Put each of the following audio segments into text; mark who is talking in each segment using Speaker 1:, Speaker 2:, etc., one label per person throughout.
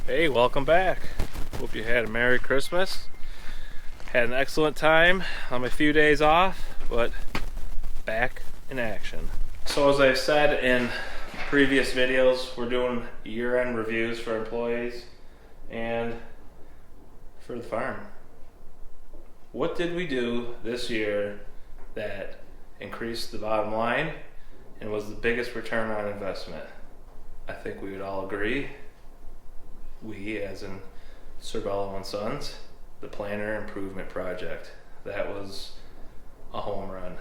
Speaker 1: Hey, welcome back. Hope you had a Merry Christmas. Had an excellent time on my few days off, but back in action. So as I've said in previous videos, we're doing year-end reviews for employees and for the farm. What did we do this year that increased the bottom line and was the biggest return on investment? I think we would all agree. We, as in Sorbello and Sons, the Planter Improvement Project. That was a home run.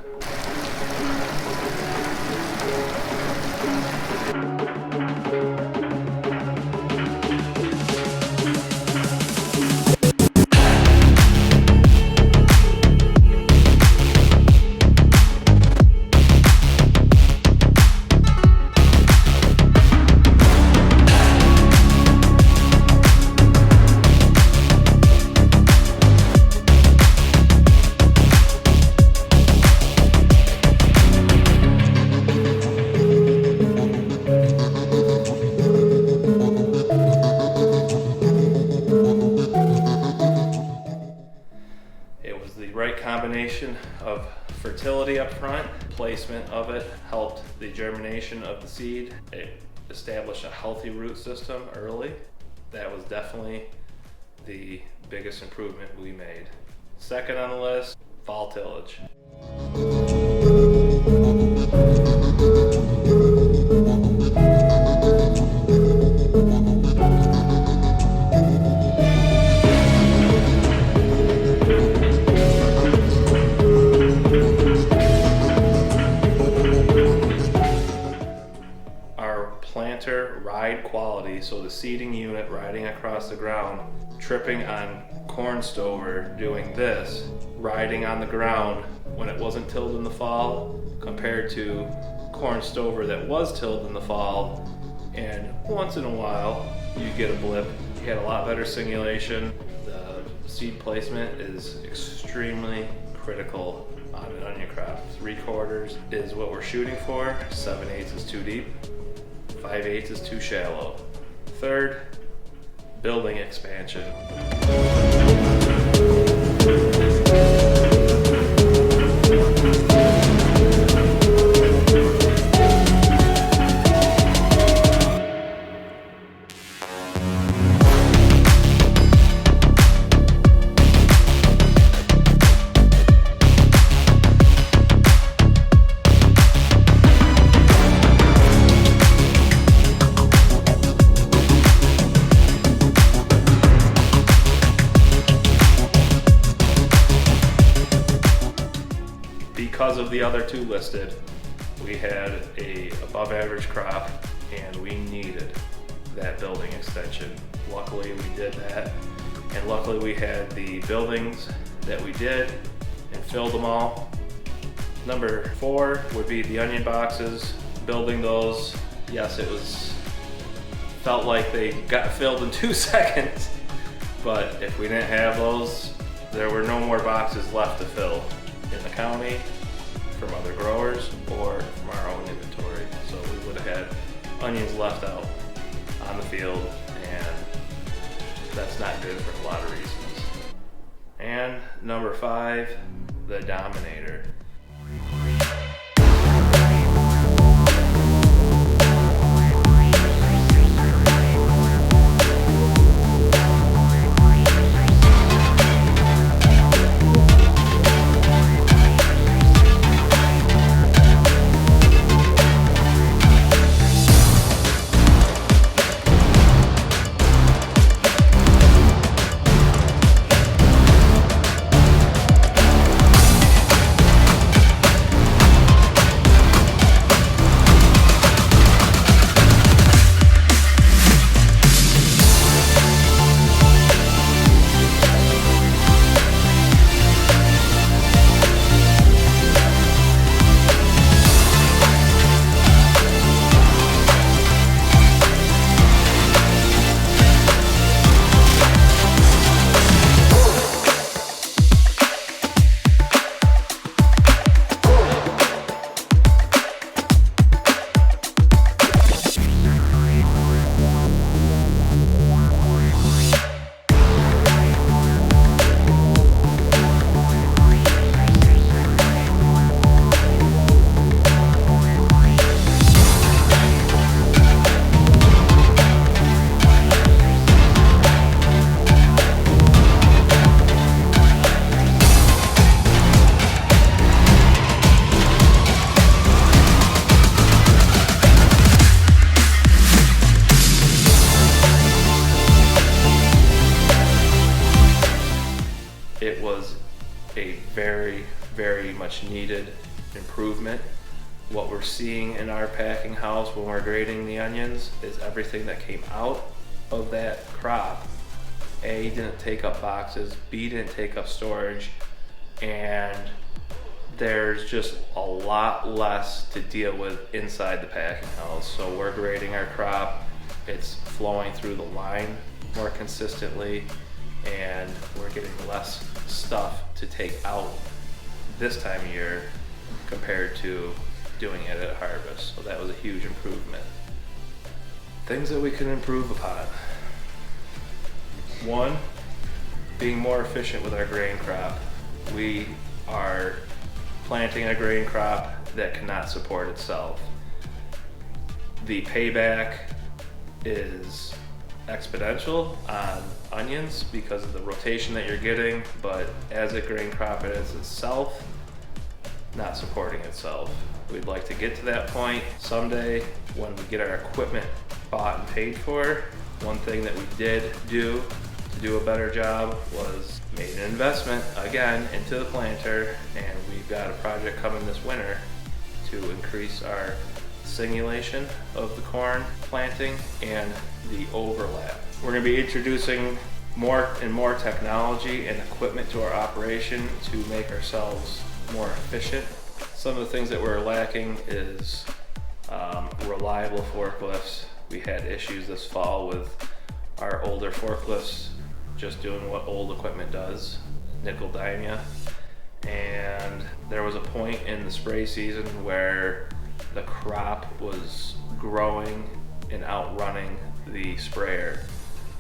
Speaker 1: Combination of fertility up front, placement of it helped the germination of the seed. It established a healthy root system early. That was definitely the biggest improvement we made. Second on the list, fall tillage. Planter ride quality, so the seeding unit riding across the ground, tripping on corn stover, doing this, riding on the ground when it wasn't tilled in the fall, compared to corn stover that was tilled in the fall, and once in a while you get a blip. You had a lot better singulation. The seed placement is extremely critical on an onion crop. 3/4 is what we're shooting for, 7/8 is too deep. 5/8 is too shallow. Third, building expansion. Because of the other two listed, we had a above average crop and we needed that building extension. Luckily we did that, and luckily we had the buildings that we did and filled them all. Number 4 would be the onion boxes. Building those, yes, felt like they got filled in 2 seconds, but if we didn't have those, there were no more boxes left to fill in the county, from other growers, or from our own inventory. So we would have had onions left out on the field, and that's not good for a lot of reasons. And number 5, the Dominator. was a very, very much needed improvement. What we're seeing in our packing house when we're grading the onions is everything that came out of that crop, A, didn't take up boxes, B, didn't take up storage, and there's just a lot less to deal with inside the packing house. So we're grading our crop, it's flowing through the line more consistently, and we're getting less stuff to take out this time of year compared to doing it at harvest. So that was a huge improvement. Things that we can improve upon. One, being more efficient with our grain crop. We are planting a grain crop that cannot support itself. The payback is exponential on onions because of the rotation that you're getting, but as a grain crop it is itself not supporting itself. We'd like to get to that point someday when we get our equipment bought and paid for. One thing that we did do to do a better job was made an investment again into the planter, and we've got a project coming this winter to increase our singulation of the corn planting and the overlap. We're going to be introducing more and more technology and equipment to our operation to make ourselves more efficient. Some of the things that we're lacking is reliable forklifts. We had issues this fall with our older forklifts just doing what old equipment does, nickel dime ya. And there was a point in the spray season where the crop was growing and outrunning the sprayer,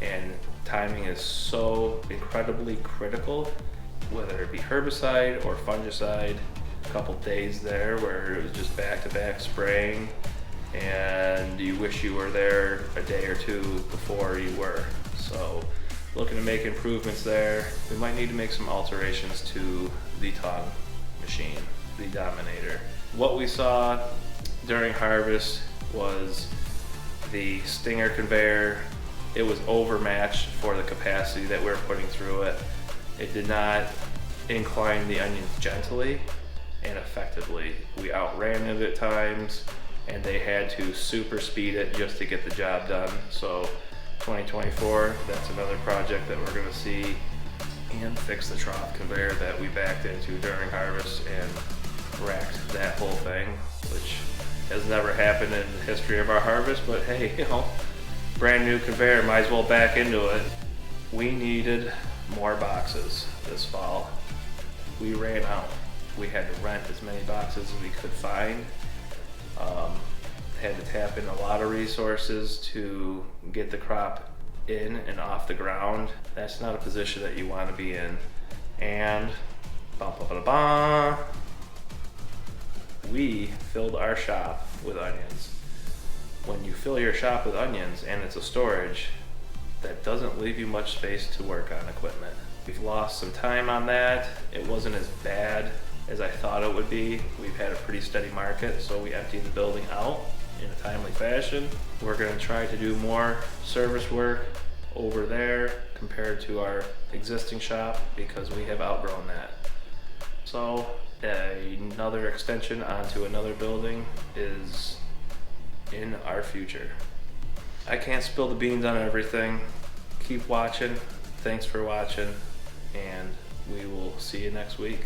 Speaker 1: and timing is so incredibly critical, whether it be herbicide or fungicide. A couple days there where it was just back-to-back spraying, and you wish you were there a day or two before you were. So looking to make improvements there. We might need to make some alterations to the tongue machine, the Dominator. What we saw during harvest was the stinger conveyor. It was overmatched for the capacity that we're putting through it. It did not incline the onions gently and effectively. We outran it at times, and they had to super speed it just to get the job done. So 2024, that's another project that we're going to see, and fix the trough conveyor that we backed into during harvest and racked that whole thing, which has never happened in the history of our harvest. But hey, you know, brand new conveyor, might as well back into it. We needed more boxes this fall. We ran out. We had to rent as many boxes as we could find. Had to tap in a lot of resources to get the crop in and off the ground. That's not a position that you want to be in. And we filled our shop with onions. When you fill your shop with onions and it's a storage, that doesn't leave you much space to work on equipment. We've lost some time on that. It wasn't as bad as I thought it would be. We've had a pretty steady market, so we emptied the building out in a timely fashion. We're going to try to do more service work over there compared to our existing shop because we have outgrown that. So another extension onto another building is in our future. I can't spill the beans on everything. Keep watching. Thanks for watching, and we will see you next week.